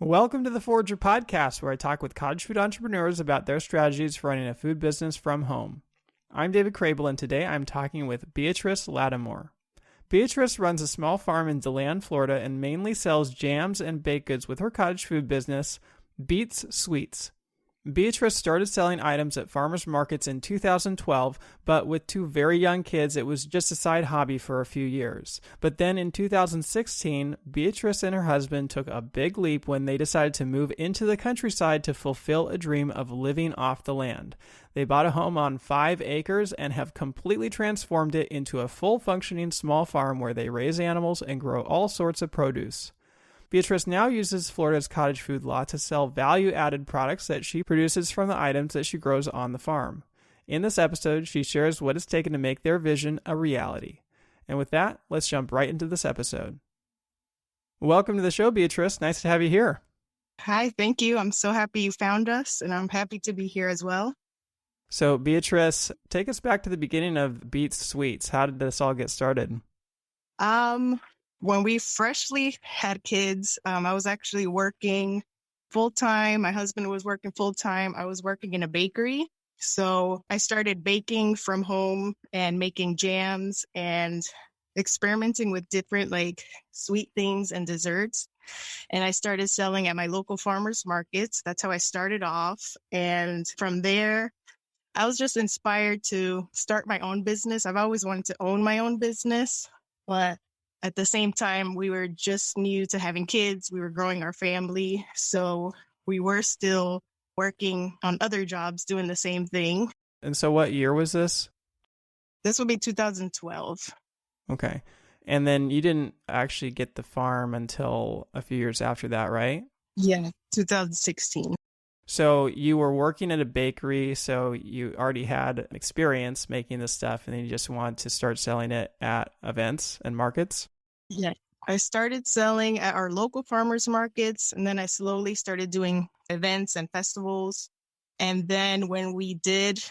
Welcome to the Forager Podcast, where I talk with cottage food entrepreneurs about their strategies for running a food business from home. I'm David Crable, and today I'm talking with Beatrice Lattimore. Beatrice runs a small farm in Deland, Florida, and mainly sells jams and baked goods with her cottage food business, Beatz Sweets. Beatrice started selling items at farmers markets in 2012, but with two very young kids, it was just a side hobby for a few years. But then in 2016, Beatrice and her husband took a big leap when they decided to move into the countryside to fulfill a dream of living off the land. They bought a home on 5 acres and have completely transformed it into a full-functioning small farm where they raise animals and grow all sorts of produce. Beatrice now uses Florida's cottage food law to sell value-added products that she produces from the items that she grows on the farm. In this episode, she shares what it's taken to make their vision a reality. And with that, let's jump right into this episode. Welcome to the show, Beatrice. Nice to have you here. Hi, thank you. I'm so happy you found us, and I'm happy to be here as well. So, Beatrice, take us back to the beginning of Beatz Sweets. How did this all get started? When we freshly had kids, I was actually working full-time. My husband was working full-time. I was working in a bakery. So I started baking from home and making jams and experimenting with different sweet things and desserts. And I started selling at my local farmers markets. That's how I started off. And from there, I was just inspired to start my own business. I've always wanted to own my own business, but at the same time, we were just new to having kids. We were growing our family. So we were still working on other jobs, doing the same thing. And so what year was this? This would be 2012. Okay. And then you didn't actually get the farm until a few years after that, right? Yeah, 2016. So you were working at a bakery, so you already had experience making this stuff, and then you just wanted to start selling it at events and markets? Yeah, I started selling at our local farmers markets, and then I slowly started doing events and festivals. And then when we did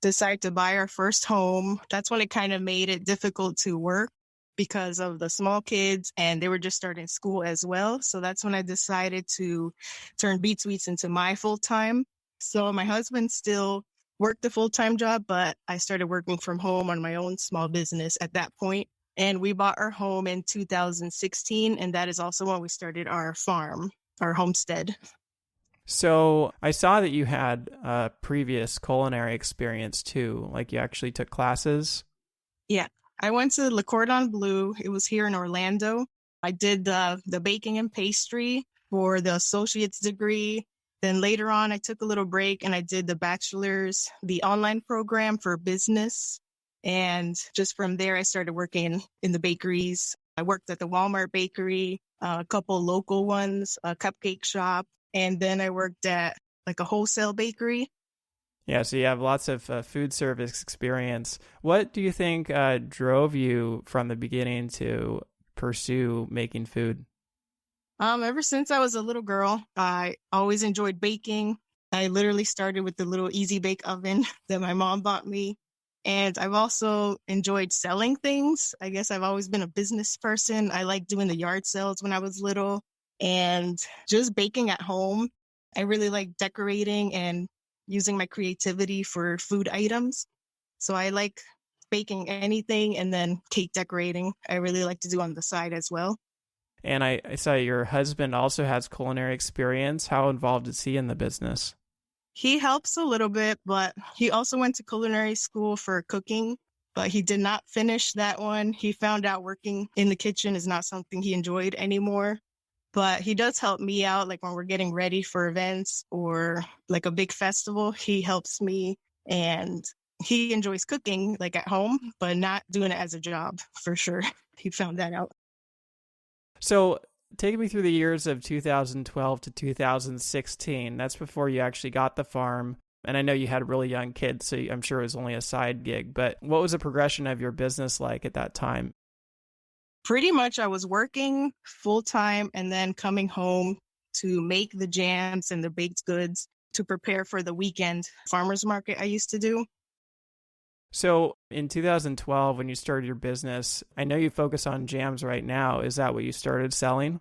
decide to buy our first home, that's when it kind of made it difficult to work because of the small kids, and they were just starting school as well. So that's when I decided to turn Beatz Sweets into my full-time. So my husband still worked a full-time job, but I started working from home on my own small business at that point. And we bought our home in 2016, and that is also when we started our farm, our homestead. So I saw that you had a previous culinary experience too, like you actually took classes. Yeah, I went to Le Cordon Bleu. It was here in Orlando. I did the baking and pastry for the associate's degree. Then later on, I took a little break and I did the bachelor's, the online program for business. And just from there, I started working in the bakeries. I worked at the Walmart bakery, a couple local ones, a cupcake shop, and then I worked at a wholesale bakery. Yeah, so you have lots of food service experience. What do you think drove you from the beginning to pursue making food? Ever since I was a little girl, I always enjoyed baking. I literally started with the little Easy Bake Oven that my mom bought me. And I've also enjoyed selling things. I guess I've always been a business person. I liked doing the yard sales when I was little and just baking at home. I really like decorating and using my creativity for food items. So I like baking anything, and then cake decorating I really like to do on the side as well. And I saw your husband also has culinary experience. How involved is he in the business? He helps a little bit, but he also went to culinary school for cooking, but he did not finish that one. He found out working in the kitchen is not something he enjoyed anymore. But he does help me out, like when we're getting ready for events or like a big festival. He helps me, and he enjoys cooking at home, but not doing it as a job for sure. He found that out. So take me through the years of 2012 to 2016. That's before you actually got the farm. And I know you had really young kids, so I'm sure it was only a side gig. But what was the progression of your business like at that time? Pretty much I was working full time and then coming home to make the jams and the baked goods to prepare for the weekend farmers market I used to do. So in 2012, when you started your business, I know you focus on jams right now. Is that what you started selling?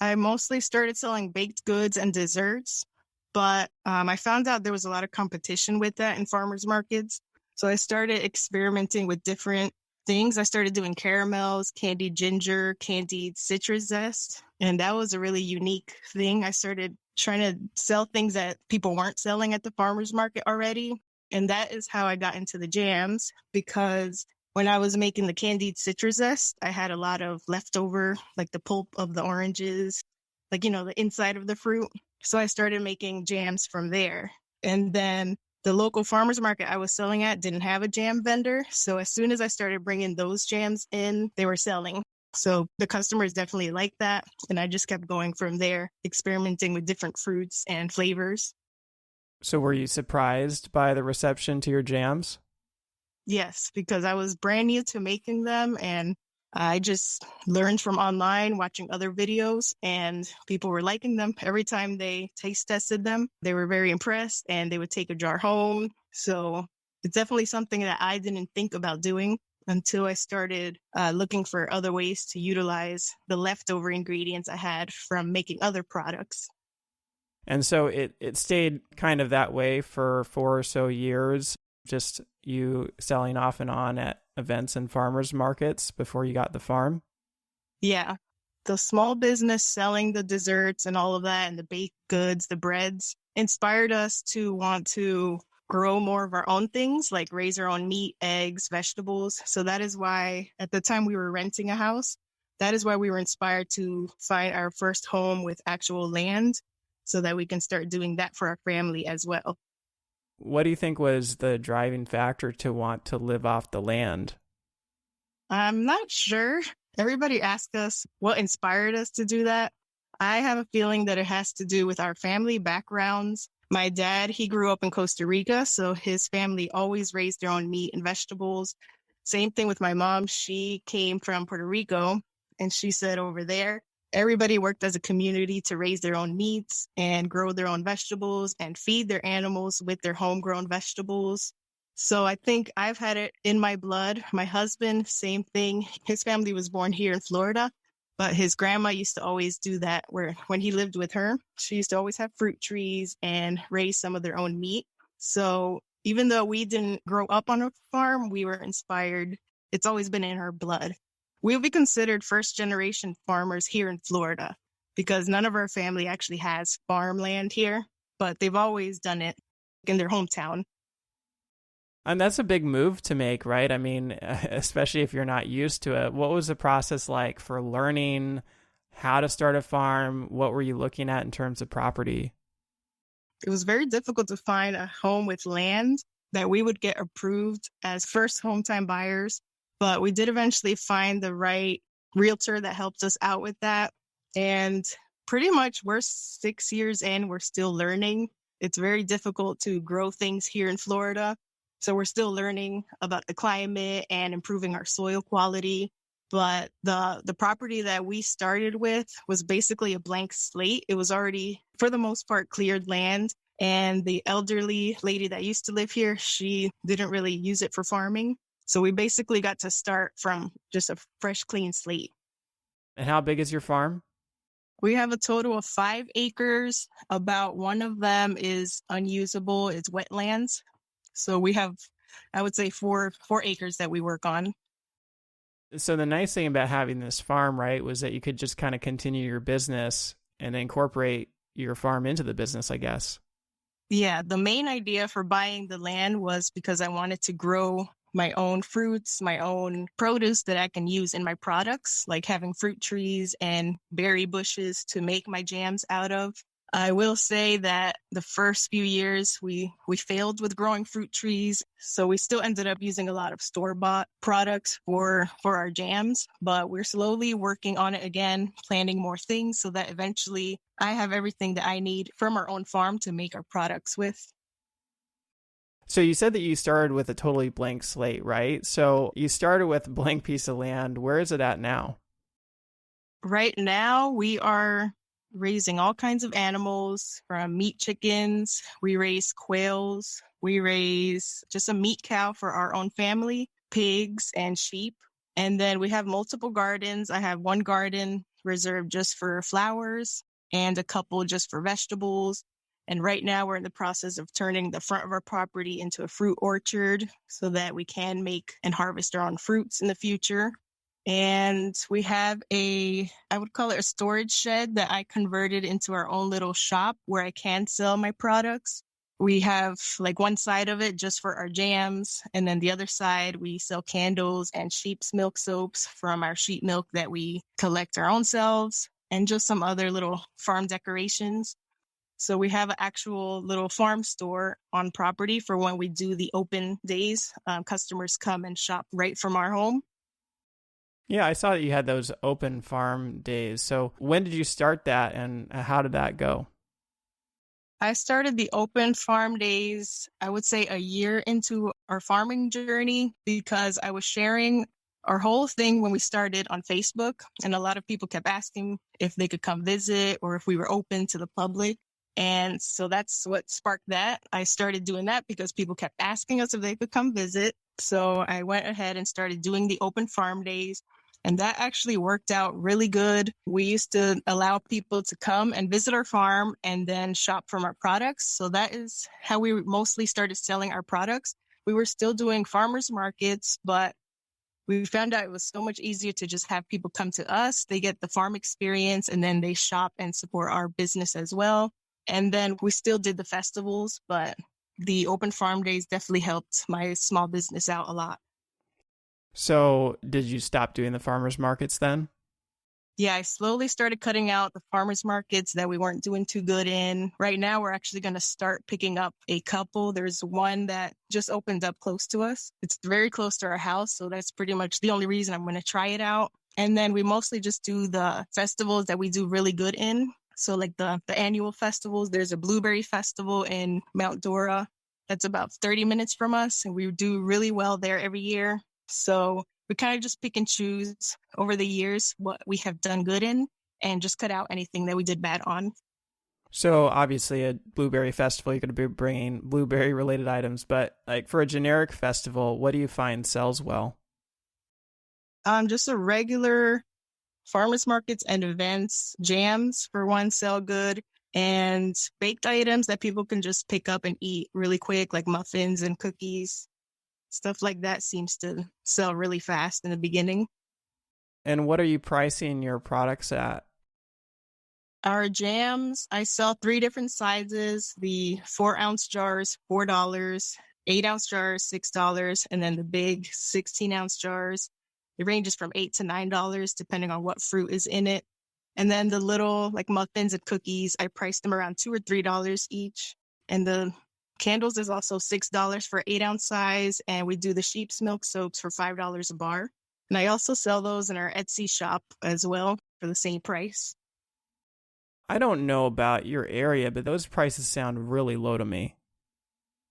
I mostly started selling baked goods and desserts, but I found out there was a lot of competition with that in farmers markets. So I started experimenting with different things. I started doing caramels, candied ginger, candied citrus zest. And that was a really unique thing. I started trying to sell things that people weren't selling at the farmers market already. And that is how I got into the jams, because when I was making the candied citrus zest, I had a lot of leftover, like the pulp of the oranges, like, the inside of the fruit. So I started making jams from there. And then the local farmers market I was selling at didn't have a jam vendor. So as soon as I started bringing those jams in, they were selling. So the customers definitely liked that. And I just kept going from there, experimenting with different fruits and flavors. So were you surprised by the reception to your jams? Yes, because I was brand new to making them, and I just learned from online, watching other videos, and people were liking them. Every time they taste tested them, they were very impressed, and they would take a jar home. So it's definitely something that I didn't think about doing until I started looking for other ways to utilize the leftover ingredients I had from making other products. And so it stayed kind of that way for 4 or so years, just you selling off and on at events and farmers markets before you got the farm? Yeah. The small business selling the desserts and all of that, and the baked goods, the breads, inspired us to want to grow more of our own things, like raise our own meat, eggs, vegetables. So that is why at the time we were renting a house, that is why we were inspired to find our first home with actual land so that we can start doing that for our family as well. What do you think was the driving factor to want to live off the land? I'm not sure. Everybody asks us what inspired us to do that. I have a feeling that it has to do with our family backgrounds. My dad, he grew up in Costa Rica, so his family always raised their own meat and vegetables. Same thing with my mom. She came from Puerto Rico, and she said over there, everybody worked as a community to raise their own meats and grow their own vegetables and feed their animals with their homegrown vegetables. So I think I've had it in my blood. My husband, same thing. His family was born here in Florida, but his grandma used to always do that, where when he lived with her, she used to always have fruit trees and raise some of their own meat. So even though we didn't grow up on a farm, we were inspired. It's always been in our blood. We'll be considered first-generation farmers here in Florida because none of our family actually has farmland here, but they've always done it in their hometown. And that's a big move to make, right? I mean, especially if you're not used to it. What was the process like for learning how to start a farm? What were you looking at in terms of property? It was very difficult to find a home with land that we would get approved as first home-time buyers. But we did eventually find the right realtor that helped us out with that. And pretty much we're 6 years in, we're still learning. It's very difficult to grow things here in Florida. So we're still learning about the climate and improving our soil quality. But the property that we started with was basically a blank slate. It was already, for the most part, cleared land. And the elderly lady that used to live here, she didn't really use it for farming. So we basically got to start from just a fresh, clean slate. And how big is your farm? We have a total of 5 acres. About one of them is unusable. It's wetlands. So we have, I would say, four acres that we work on. So the nice thing about having this farm, right, was that you could just kind of continue your business and incorporate your farm into the business, I guess. Yeah, the main idea for buying the land was because I wanted to grow my own fruits, my own produce that I can use in my products, like having fruit trees and berry bushes to make my jams out of. I will say that the first few years we failed with growing fruit trees, so we still ended up using a lot of store-bought products for our jams, but we're slowly working on it again, planning more things so that eventually I have everything that I need from our own farm to make our products with. So you said that you started with a totally blank slate, right? So you started with a blank piece of land. Where is it at now? Right now, we are raising all kinds of animals, from meat chickens. We raise quails. We raise just a meat cow for our own family, pigs and sheep. And then we have multiple gardens. I have one garden reserved just for flowers and a couple just for vegetables. And right now we're in the process of turning the front of our property into a fruit orchard so that we can make and harvest our own fruits in the future. And we have I would call it a storage shed that I converted into our own little shop where I can sell my products. We have like one side of it just for our jams. And then the other side, we sell candles and sheep's milk soaps from our sheep milk that we collect our own selves and just some other little farm decorations. So we have an actual little farm store on property for when we do the open days. Customers come and shop right from our home. Yeah, I saw that you had those open farm days. So when did you start that and how did that go? I started the open farm days, I would say a year into our farming journey, because I was sharing our whole thing when we started on Facebook. And a lot of people kept asking if they could come visit or if we were open to the public. And so that's what sparked that. I started doing that because people kept asking us if they could come visit. So I went ahead and started doing the open farm days. And that actually worked out really good. We used to allow people to come and visit our farm and then shop from our products. So that is how we mostly started selling our products. We were still doing farmers markets, but we found out it was so much easier to just have people come to us. They get the farm experience and then they shop and support our business as well. And then we still did the festivals, but the open farm days definitely helped my small business out a lot. So did you stop doing the farmers markets then? Yeah, I slowly started cutting out the farmers markets that we weren't doing too good in. Right now, we're actually going to start picking up a couple. There's one that just opened up close to us. It's very close to our house, so that's pretty much the only reason I'm going to try it out. And then we mostly just do the festivals that we do really good in. So like the annual festivals, there's a blueberry festival in Mount Dora. That's about 30 minutes from us, and we do really well there every year. So we kind of just pick and choose over the years what we have done good in and just cut out anything that we did bad on. So obviously a blueberry festival, you're going to be bringing blueberry related items, but like for a generic festival, what do you find sells well? Just a regular farmers markets and events, jams for one sell good, and baked items that people can just pick up and eat really quick, like muffins and cookies. Stuff like that seems to sell really fast in the beginning. And what are you pricing your products at? Our jams, I sell 3 different sizes. The 4-ounce jars, $4, 8-ounce jars, $6, and then the big 16-ounce jars. It ranges from $8 to $9, depending on what fruit is in it. And then the little like muffins and cookies, I price them around $2 or $3 each. And the candles is also $6 for 8-ounce size, and we do the sheep's milk soaps for $5 a bar. And I also sell those in our Etsy shop as well for the same price. I don't know about your area, but those prices sound really low to me.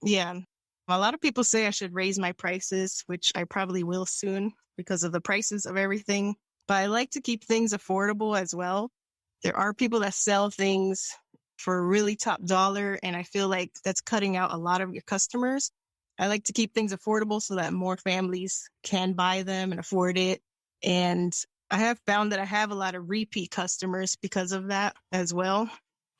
Yeah. A lot of people say I should raise my prices, which I probably will soon because of the prices of everything. But I like to keep things affordable as well. There are people that sell things for really top dollar, and I feel like that's cutting out a lot of your customers. I like to keep things affordable so that more families can buy them and afford it. And I have found that I have a lot of repeat customers because of that as well,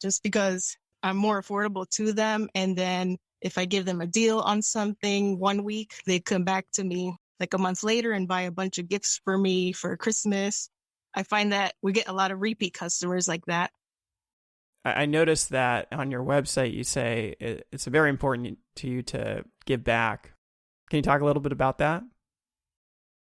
just because I'm more affordable to them. And then if I give them a deal on something one week, they come back to me like a month later and buy a bunch of gifts for me for Christmas. I find that we get a lot of repeat customers like that. I noticed that on your website, you say it's very important to you to give back. Can you talk a little bit about that?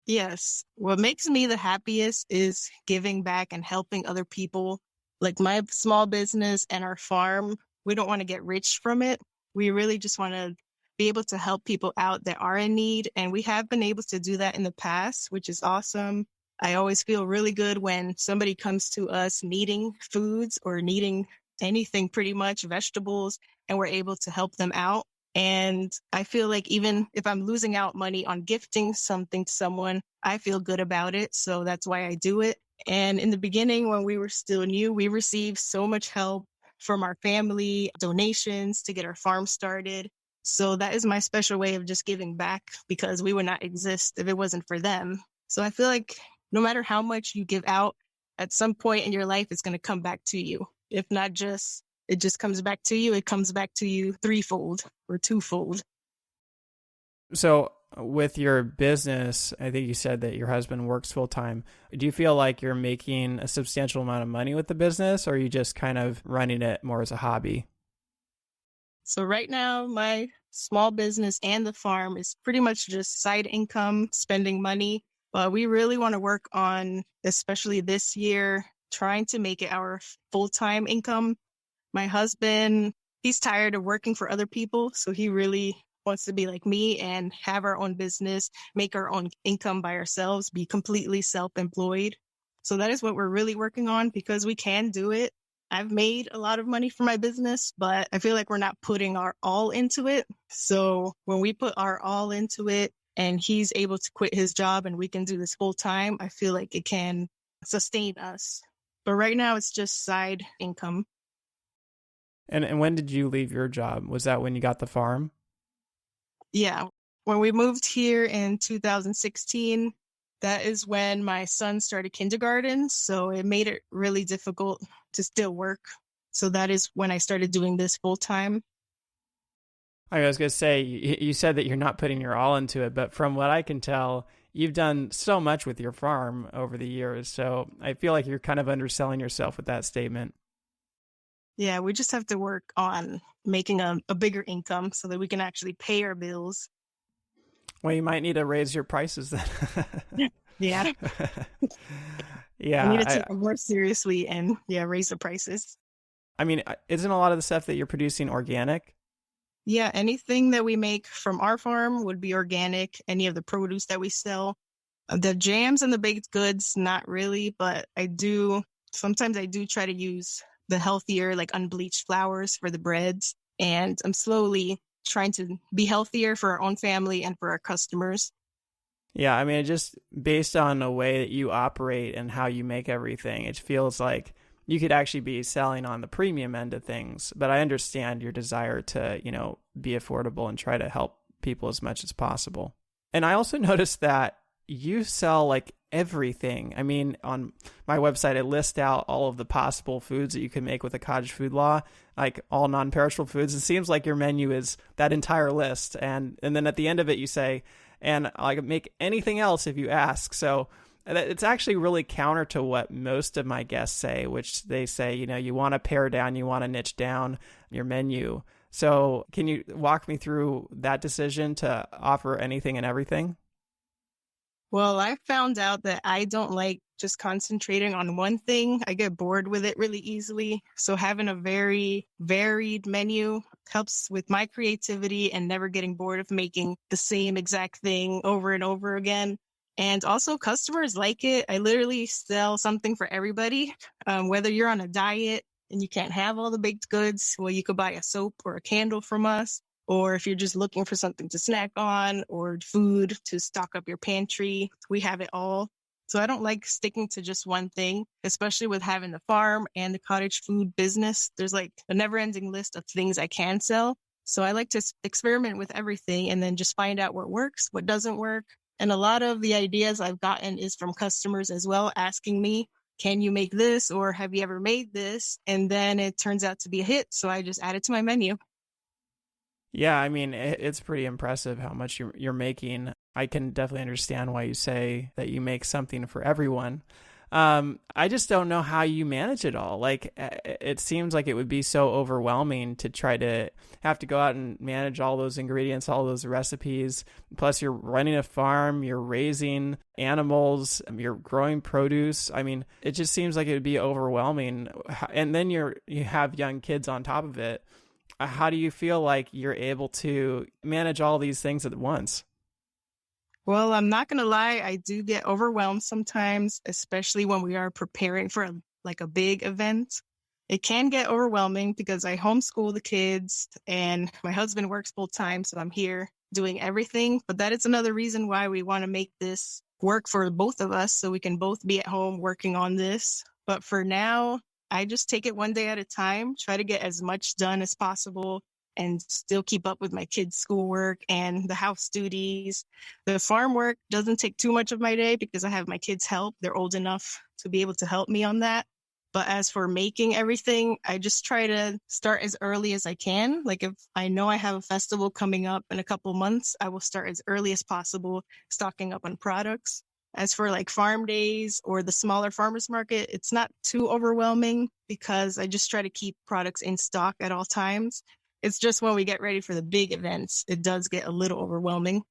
Yes. What makes me the happiest is giving back and helping other people. Like my small business and our farm, we don't want to get rich from it. We really just want to be able to help people out that are in need. And we have been able to do that in the past, which is awesome. I always feel really good when somebody comes to us needing foods or needing anything, pretty much vegetables, and we're able to help them out. And I feel like even if I'm losing out money on gifting something to someone, I feel good about it. So that's why I do it. And in the beginning, when we were still new, we received so much help from our family, donations to get our farm started. So that is my special way of just giving back, because we would not exist if it wasn't for them. So I feel like no matter how much you give out, at some point in your life, it's going to come back to you. If not just, it just comes back to you. It comes back to you threefold or twofold. So with your business, I think you said that your husband works full time. Do you feel like you're making a substantial amount of money with the business, or are you just kind of running it more as a hobby? So right now, my small business and the farm is pretty much just side income, spending money. But we really want to work on, especially this year, trying to make it our full-time income. My husband, he's tired of working for other people. So he really wants to be like me and have our own business, make our own income by ourselves, be completely self-employed. So that is what we're really working on because we can do it. I've made a lot of money for my business, but I feel like we're not putting our all into it. So when we put our all into it and he's able to quit his job and we can do this full time, I feel like it can sustain us. But right now it's just side income. And when did you leave your job? Was that when you got the farm? Yeah. When we moved here in 2016, that is when my son started kindergarten. So it made it really difficult to still work. So that is when I started doing this full time. I was going to say, you said that you're not putting your all into it, but from what I can tell, you've done so much with your farm over the years. So I feel like you're kind of underselling yourself with that statement. Yeah, we just have to work on making a bigger income so that we can actually pay our bills. Well, you might need to raise your prices then. Yeah. Yeah. I need to take it more seriously and raise the prices. I mean, isn't a lot of the stuff that you're producing organic? Yeah, anything that we make from our farm would be organic. Any of the produce that we sell. The jams and the baked goods, not really, but sometimes I do try to use the healthier, like unbleached flours for the breads. And I'm slowly trying to be healthier for our own family and for our customers. Yeah, I mean, just based on the way that you operate and how you make everything, it feels like you could actually be selling on the premium end of things. But I understand your desire to, be affordable and try to help people as much as possible. And I also noticed that you sell like everything. I mean, on my website, it lists out all of the possible foods that you can make with a cottage food law, like all non-perishable foods. It seems like your menu is that entire list. And then at the end of it, you say, and I can make anything else if you ask. So it's actually really counter to what most of my guests say, which they say, you want to pare down, you want to niche down your menu. So can you walk me through that decision to offer anything and everything? Well, I found out that I don't like just concentrating on one thing. I get bored with it really easily. So having a very varied menu helps with my creativity and never getting bored of making the same exact thing over and over again. And also customers like it. I literally sell something for everybody. Whether you're on a diet and you can't have all the baked goods, well, you could buy a soap or a candle from us. Or if you're just looking for something to snack on or food to stock up your pantry, we have it all. So I don't like sticking to just one thing, especially with having the farm and the cottage food business. There's like a never-ending list of things I can sell. So I like to experiment with everything and then just find out what works, what doesn't work. And a lot of the ideas I've gotten is from customers as well, asking me, can you make this? Or have you ever made this? And then it turns out to be a hit. So I just add it to my menu. Yeah, I mean, it's pretty impressive how much you're making. I can definitely understand why you say that you make something for everyone. I just don't know how you manage it all. Like, it seems like it would be so overwhelming to try to have to go out and manage all those ingredients, all those recipes. Plus, you're running a farm, you're raising animals, you're growing produce. I mean, it just seems like it would be overwhelming. And then you have young kids on top of it. How do you feel like you're able to manage all these things at once? Well, I'm not going to lie. I do get overwhelmed sometimes, especially when we are preparing for a big event. It can get overwhelming because I homeschool the kids and my husband works full time. So I'm here doing everything. But that is another reason why we want to make this work for both of us so we can both be at home working on this. But for now, I just take it one day at a time, try to get as much done as possible and still keep up with my kids' schoolwork and the house duties. The farm work doesn't take too much of my day because I have my kids help. They're old enough to be able to help me on that. But as for making everything, I just try to start as early as I can. Like if I know I have a festival coming up in a couple months, I will start as early as possible, stocking up on products. As for like farm days or the smaller farmers market, it's not too overwhelming because I just try to keep products in stock at all times. It's just when we get ready for the big events, it does get a little overwhelming.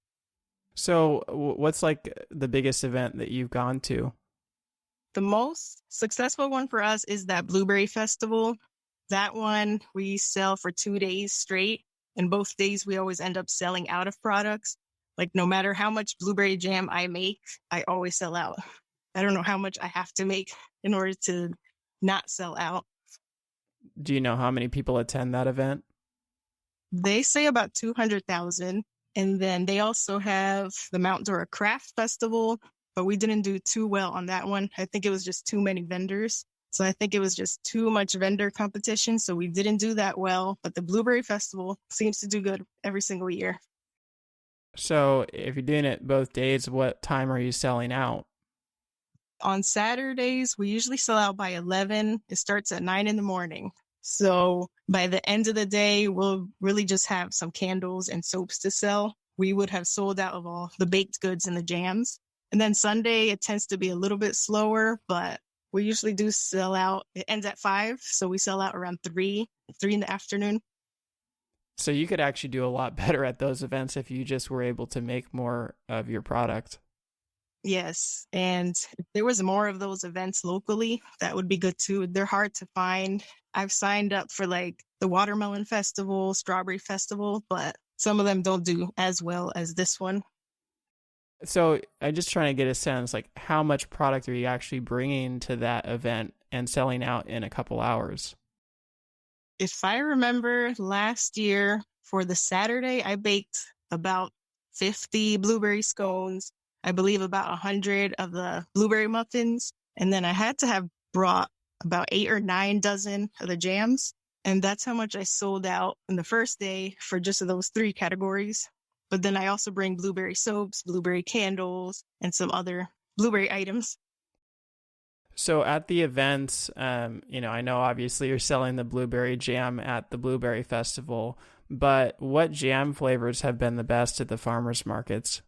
So what's like the biggest event that you've gone to? The most successful one for us is that Blueberry Festival. That one we sell for 2 days straight. And both days we always end up selling out of products. Like no matter how much blueberry jam I make, I always sell out. I don't know how much I have to make in order to not sell out. Do you know how many people attend that event? They say about 200,000. And then they also have the Mount Dora Craft Festival, but we didn't do too well on that one. I think it was just too many vendors. So I think it was just too much vendor competition. So we didn't do that well. But the Blueberry Festival seems to do good every single year. So if you're doing it both days, what time are you selling out? On Saturdays, we usually sell out by 11. It starts at 9 in the morning. So by the end of the day, we'll really just have some candles and soaps to sell. We would have sold out of all the baked goods and the jams. And then Sunday, it tends to be a little bit slower, but we usually do sell out. It ends at 5, so we sell out around 3 in the afternoon. So you could actually do a lot better at those events if you just were able to make more of your product. Yes, and if there was more of those events locally, that would be good too. They're hard to find. I've signed up for like the Watermelon Festival, Strawberry Festival, but some of them don't do as well as this one. So I'm just trying to get a sense, like how much product are you actually bringing to that event and selling out in a couple hours? If I remember last year for the Saturday, I baked about 50 blueberry scones, I believe about 100 of the blueberry muffins. And then I had to have brought about 8 or 9 dozen of the jams. And that's how much I sold out in the first day for just those 3 categories. But then I also bring blueberry soaps, blueberry candles, and some other blueberry items. So at the events, I know obviously you're selling the blueberry jam at the Blueberry Festival, but what jam flavors have been the best at the farmers markets?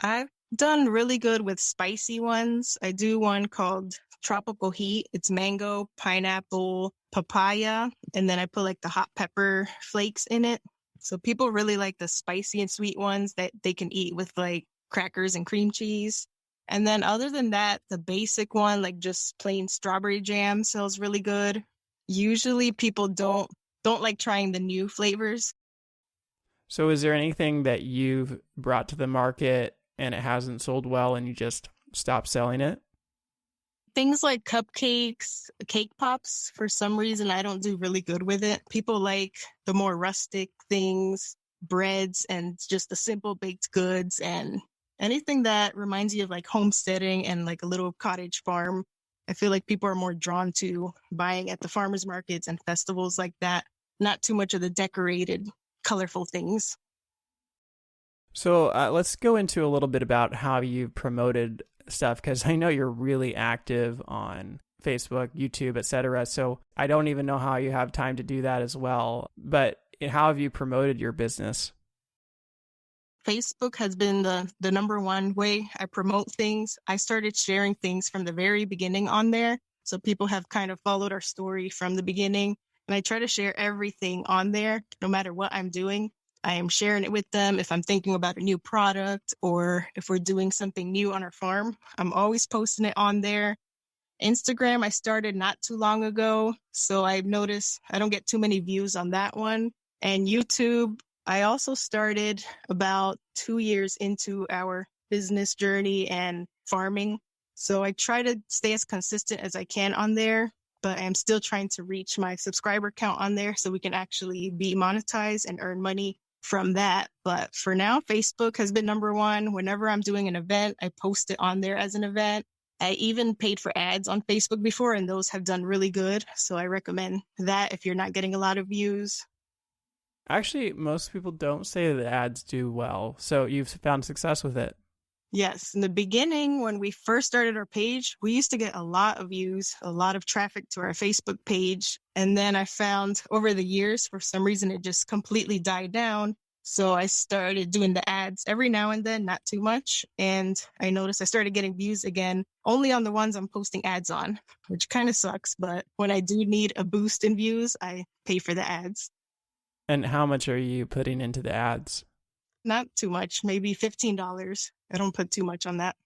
I've done really good with spicy ones. I do one called Tropical Heat. It's mango, pineapple, papaya, and then I put like the hot pepper flakes in it. So people really like the spicy and sweet ones that they can eat with like crackers and cream cheese. And then other than that, the basic one, like just plain strawberry jam sells really good. Usually people don't like trying the new flavors. So is there anything that you've brought to the market and it hasn't sold well and you just stopped selling it? Things like cupcakes, cake pops, for some reason, I don't do really good with it. People like the more rustic things, breads, and just the simple baked goods, and anything that reminds you of like homesteading and like a little cottage farm. I feel like people are more drawn to buying at the farmers markets and festivals like that. Not too much of the decorated, colorful things. So let's go into a little bit about how you promoted stuff, because I know you're really active on Facebook, YouTube, etc. So I don't even know how you have time to do that as well. But how have you promoted your business? Facebook has been the number one way I promote things. I started sharing things from the very beginning on there. So people have kind of followed our story from the beginning. And I try to share everything on there, no matter what I'm doing. I am sharing it with them if I'm thinking about a new product or if we're doing something new on our farm. I'm always posting it on there. Instagram, I started not too long ago, so I've noticed I don't get too many views on that one. And YouTube, I also started about 2 years into our business journey and farming. So I try to stay as consistent as I can on there, but I'm still trying to reach my subscriber count on there so we can actually be monetized and earn money from that. But for now, Facebook has been number one. Whenever I'm doing an event, I post it on there as an event. I even paid for ads on Facebook before, and those have done really good. So I recommend that if you're not getting a lot of views. Actually, most people don't say that ads do well. So you've found success with it. Yes, in the beginning, when we first started our page, we used to get a lot of views, a lot of traffic to our Facebook page. And then I found over the years, for some reason, it just completely died down. So I started doing the ads every now and then, not too much. And I noticed I started getting views again, only on the ones I'm posting ads on, which kind of sucks. But when I do need a boost in views, I pay for the ads. And how much are you putting into the ads? Not too much, maybe $15. I don't put too much on that.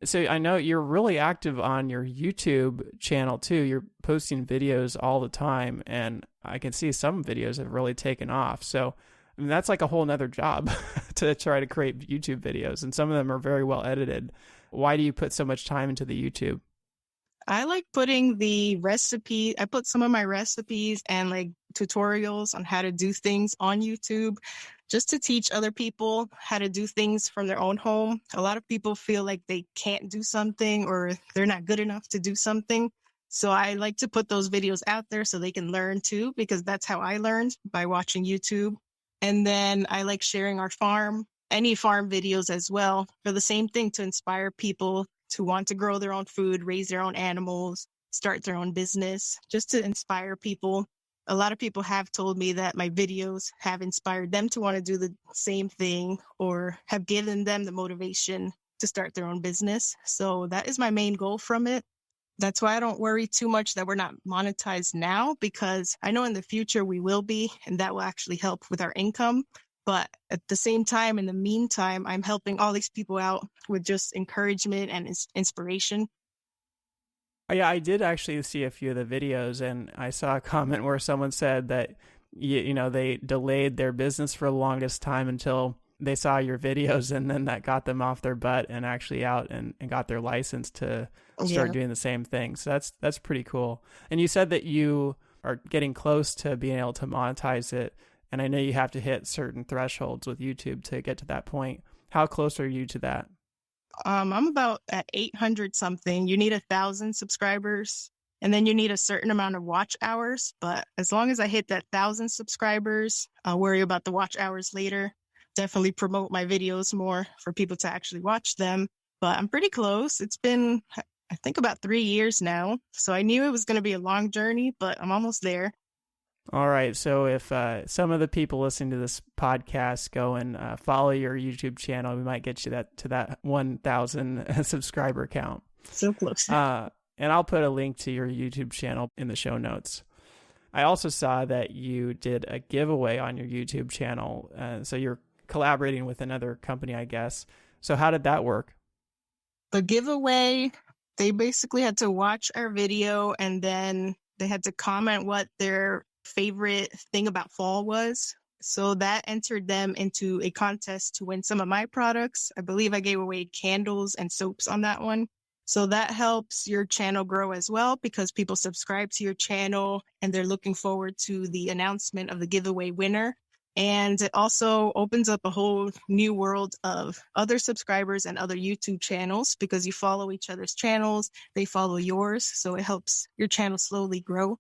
So I know you're really active on your YouTube channel too. You're posting videos all the time, and I can see some videos have really taken off. So I mean, that's like a whole nother job to try to create YouTube videos, and some of them are very well edited. Why do you put so much time into the YouTube? I like putting the recipe. I put some of my recipes and like tutorials on how to do things on YouTube just to teach other people how to do things from their own home. A lot of people feel like they can't do something or they're not good enough to do something. So I like to put those videos out there so they can learn too, because that's how I learned, by watching YouTube. And then I like sharing our farm, any farm videos as well, for the same thing, to inspire people to want to grow their own food, raise their own animals, start their own business, just to inspire people. A lot of people have told me that my videos have inspired them to want to do the same thing or have given them the motivation to start their own business. So that is my main goal from it. That's why I don't worry too much that we're not monetized now, because I know in the future we will be, and that will actually help with our income. But at the same time, in the meantime, I'm helping all these people out with just encouragement and inspiration. Yeah, I did actually see a few of the videos, and I saw a comment where someone said that they delayed their business for the longest time until they saw your videos, and then that got them off their butt and actually out and got their license to start doing the same thing. So that's pretty cool. And you said that you are getting close to being able to monetize it, and I know you have to hit certain thresholds with YouTube to get to that point. How close are you to that? I'm about at 800 something. You need 1,000 subscribers, and then you need a certain amount of watch hours. But as long as I hit that 1,000 subscribers, I'll worry about the watch hours later. Definitely promote my videos more for people to actually watch them. But I'm pretty close. It's been, I think, about 3 years now. So I knew it was going to be a long journey, but I'm almost there. All right. So if some of the people listening to this podcast go and follow your YouTube channel, we might get you to that 1,000 subscriber count. So close. And I'll put a link to your YouTube channel in the show notes. I also saw that you did a giveaway on your YouTube channel. So you're collaborating with another company, I guess. So how did that work? The giveaway, they basically had to watch our video and then they had to comment what their favorite thing about fall was. So that entered them into a contest to win some of my products. I believe I gave away candles and soaps on that one. So that helps your channel grow as well, because people subscribe to your channel and they're looking forward to the announcement of the giveaway winner. And it also opens up a whole new world of other subscribers and other YouTube channels, because you follow each other's channels, they follow yours. So it helps your channel slowly grow.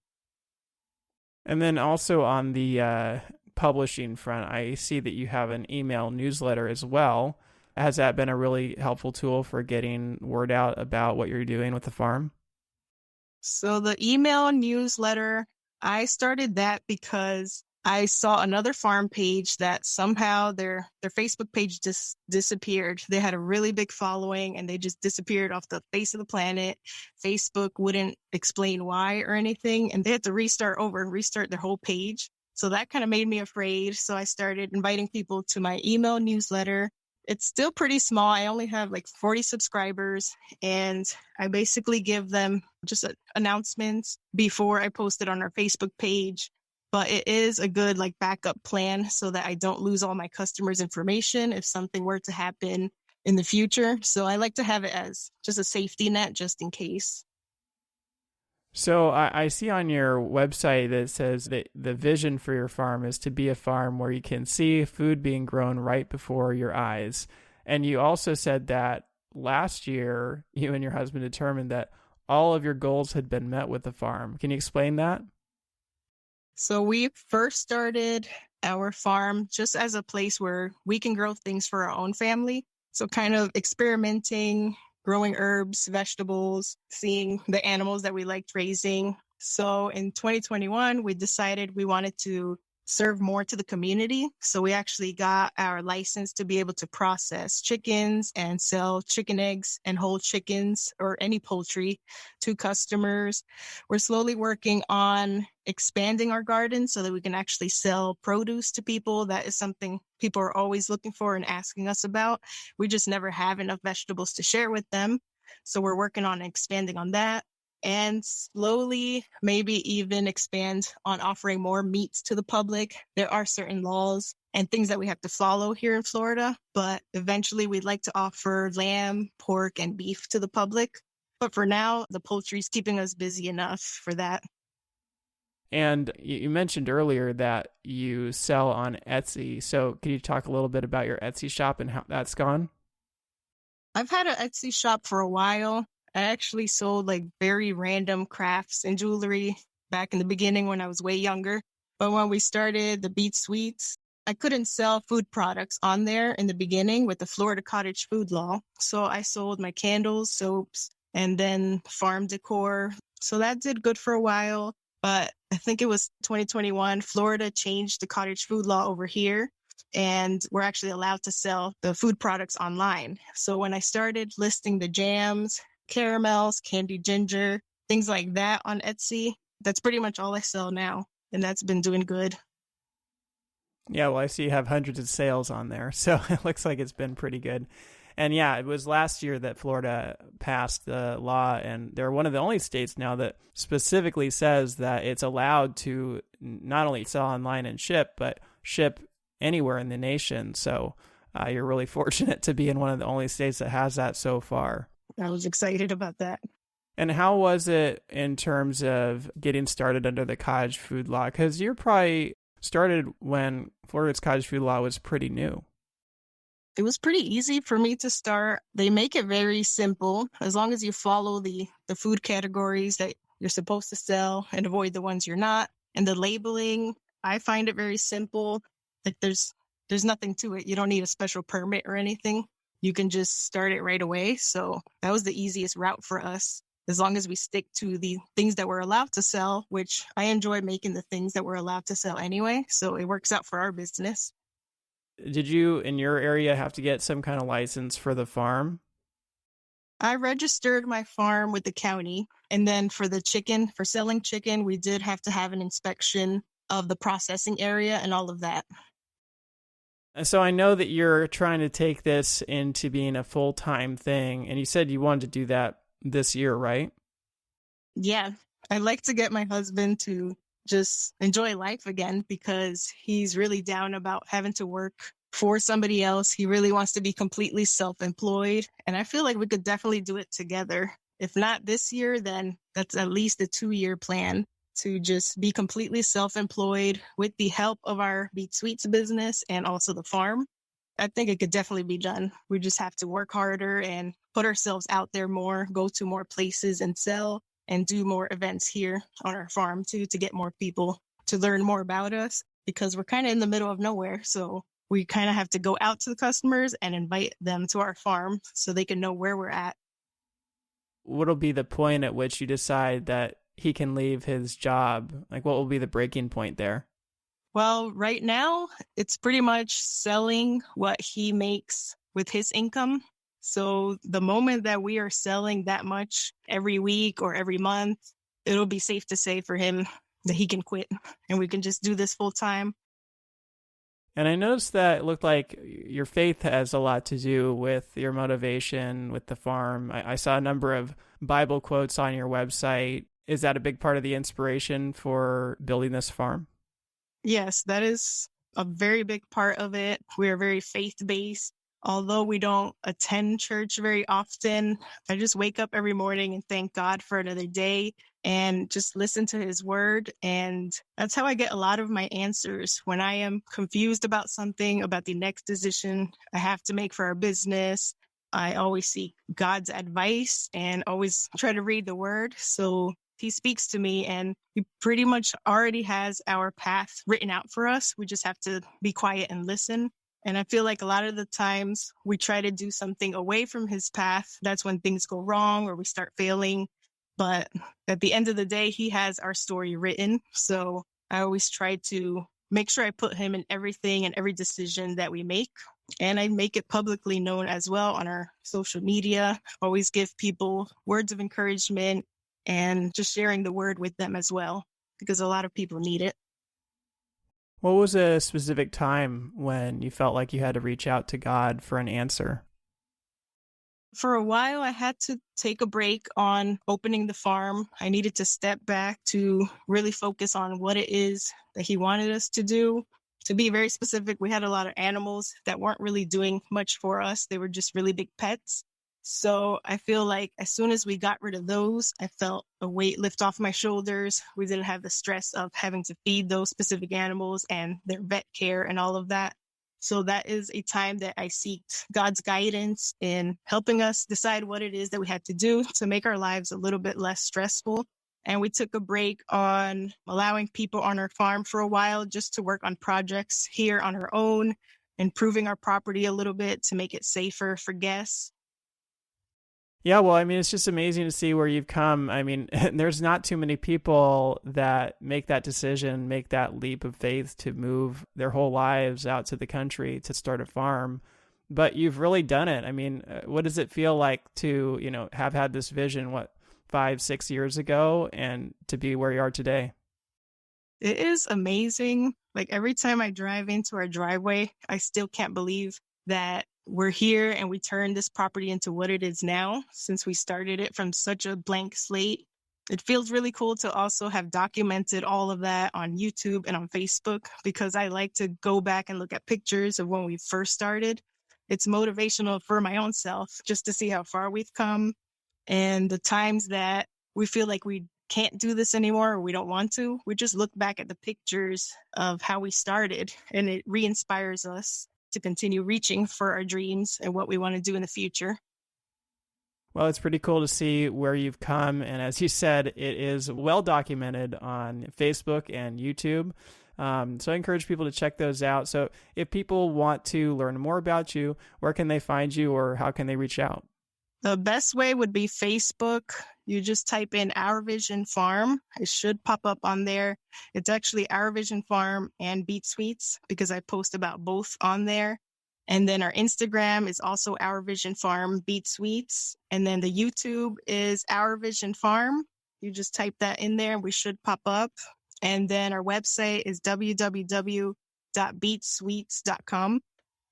And then also on the publishing front, I see that you have an email newsletter as well. Has that been a really helpful tool for getting word out about what you're doing with the farm? So the email newsletter, I started that because I saw another farm page that somehow their Facebook page just disappeared. They had a really big following and they just disappeared off the face of the planet. Facebook wouldn't explain why or anything, and they had to restart their whole page. So that kind of made me afraid. So I started inviting people to my email newsletter. It's still pretty small. I only have like 40 subscribers, and I basically give them just announcements before I post it on our Facebook page. But it is a good like backup plan so that I don't lose all my customers' information if something were to happen in the future. So I like to have it as just a safety net just in case. So I see on your website that it says that the vision for your farm is to be a farm where you can see food being grown right before your eyes. And you also said that last year, you and your husband determined that all of your goals had been met with the farm. Can you explain that? So we first started our farm just as a place where we can grow things for our own family. So kind of experimenting, growing herbs, vegetables, seeing the animals that we liked raising. So in 2021, we decided we wanted to serve more to the community. So we actually got our license to be able to process chickens and sell chicken eggs and whole chickens or any poultry to customers. We're slowly working on expanding our garden so that we can actually sell produce to people. That is something people are always looking for and asking us about. We just never have enough vegetables to share with them. So we're working on expanding on that. And slowly maybe even expand on offering more meats to the public. There are certain laws and things that we have to follow here in Florida, but eventually we'd like to offer lamb, pork, and beef to the public. But for now, the poultry is keeping us busy enough for that. And you mentioned earlier that you sell on Etsy. So can you talk a little bit about your Etsy shop and how that's gone? I've had an Etsy shop for a while. I actually sold like very random crafts and jewelry back in the beginning when I was way younger. But when we started the Beatz's Sweets, I couldn't sell food products on there in the beginning with the Florida cottage food law. So I sold my candles, soaps, and then farm decor. So that did good for a while. But I think it was 2021, Florida changed the cottage food law over here. And we're actually allowed to sell the food products online. So when I started listing the jams, caramels, candied ginger, things like that on Etsy, that's pretty much all I sell now. And that's been doing good. Yeah, well, I see you have hundreds of sales on there. So it looks like it's been pretty good. And yeah, it was last year that Florida passed the law, and they're one of the only states now that specifically says that it's allowed to not only sell online and ship, but ship anywhere in the nation. So you're really fortunate to be in one of the only states that has that so far. I was excited about that. And how was it in terms of getting started under the cottage food law? Because you're probably started when Florida's cottage food law was pretty new. It was pretty easy for me to start. They make it very simple as long as you follow the food categories that you're supposed to sell and avoid the ones you're not. And the labeling, I find it very simple. Like there's nothing to it. You don't need a special permit or anything. You can just start it right away. So that was the easiest route for us, as long as we stick to the things that we're allowed to sell, which I enjoy making the things that we're allowed to sell anyway. So it works out for our business. Did you, in your area, have to get some kind of license for the farm? I registered my farm with the county. And then for selling chicken, we did have to have an inspection of the processing area and all of that. So I know that you're trying to take this into being a full-time thing, and you said you wanted to do that this year, right? Yeah, I'd like to get my husband to just enjoy life again because he's really down about having to work for somebody else. He really wants to be completely self-employed, and I feel like we could definitely do it together. If not this year, then that's at least a 2-year plan to just be completely self-employed with the help of our Beatz Sweets business and also the farm. I think it could definitely be done. We just have to work harder and put ourselves out there more, go to more places and sell, and do more events here on our farm too, to get more people to learn more about us, because we're kind of in the middle of nowhere. So we kind of have to go out to the customers and invite them to our farm so they can know where we're at. What'll be the point at which you decide that he can leave his job? Like, what will be the breaking point there? Well, right now, it's pretty much selling what he makes with his income. So the moment that we are selling that much every week or every month, it'll be safe to say for him that he can quit and we can just do this full time. And I noticed that it looked like your faith has a lot to do with your motivation with the farm. I saw a number of Bible quotes on your website. Is that a big part of the inspiration for building this farm? Yes, that is a very big part of it. We are very faith-based. Although we don't attend church very often, I just wake up every morning and thank God for another day and just listen to his word. And that's how I get a lot of my answers. When I am confused about something, about the next decision I have to make for our business, I always seek God's advice and always try to read the word. So he speaks to me and he pretty much already has our path written out for us. We just have to be quiet and listen. And I feel like a lot of the times we try to do something away from his path. That's when things go wrong or we start failing. But at the end of the day, he has our story written. So I always try to make sure I put him in everything and every decision that we make. And I make it publicly known as well on our social media. Always give people words of encouragement and just sharing the word with them as well, because a lot of people need it. What was a specific time when you felt like you had to reach out to God for an answer? For a while, I had to take a break on opening the farm. I needed to step back to really focus on what it is that he wanted us to do. To be very specific, we had a lot of animals that weren't really doing much for us. They were just really big pets. So I feel like as soon as we got rid of those, I felt a weight lift off my shoulders. We didn't have the stress of having to feed those specific animals and their vet care and all of that. So that is a time that I seeked God's guidance in helping us decide what it is that we had to do to make our lives a little bit less stressful. And we took a break on allowing people on our farm for a while just to work on projects here on our own, improving our property a little bit to make it safer for guests. Yeah, well, I mean, it's just amazing to see where you've come. I mean, there's not too many people that make that decision, make that leap of faith to move their whole lives out to the country to start a farm. But you've really done it. I mean, what does it feel like to, have had this vision, 5-6 years ago, and to be where you are today? It is amazing. Like every time I drive into our driveway, I still can't believe that we're here and we turned this property into what it is now, since we started it from such a blank slate. It feels really cool to also have documented all of that on YouTube and on Facebook, because I like to go back and look at pictures of when we first started. It's motivational for my own self just to see how far we've come, and the times that we feel like we can't do this anymore or we don't want to. We just look back at the pictures of how we started, and it re-inspires us to continue reaching for our dreams and what we want to do in the future. Well, it's pretty cool to see where you've come. And as you said, it is well documented on Facebook and YouTube. So I encourage people to check those out. So if people want to learn more about you, where can they find you or how can they reach out? The best way would be Facebook. You just type in Our Vision Farm. It should pop up on there. It's actually Our Vision Farm and Beatz's Sweets, because I post about both on there. And then our Instagram is also Our Vision Farm, Beatz Sweets. And then the YouTube is Our Vision Farm. You just type that in there and we should pop up. And then our website is www.beatzsweets.com.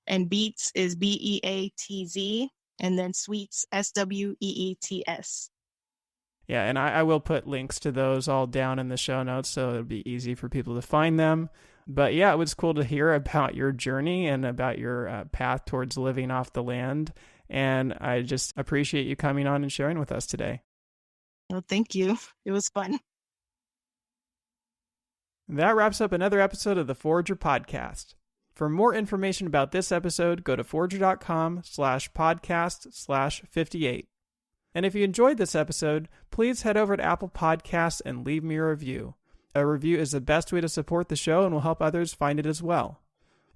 And Beatz is Beatz, and then Sweets, Sweets. Yeah, and I will put links to those all down in the show notes, so it'll be easy for people to find them. But yeah, it was cool to hear about your journey and about your path towards living off the land. And I just appreciate you coming on and sharing with us today. Well, thank you. It was fun. That wraps up another episode of the Forager Podcast. For more information about this episode, go to forager.com/podcast/58. And if you enjoyed this episode, please head over to Apple Podcasts and leave me a review. A review is the best way to support the show and will help others find it as well.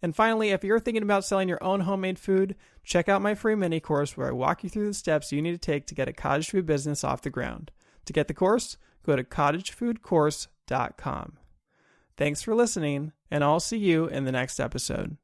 And finally, if you're thinking about selling your own homemade food, check out my free mini course where I walk you through the steps you need to take to get a cottage food business off the ground. To get the course, go to cottagefoodcourse.com. Thanks for listening, and I'll see you in the next episode.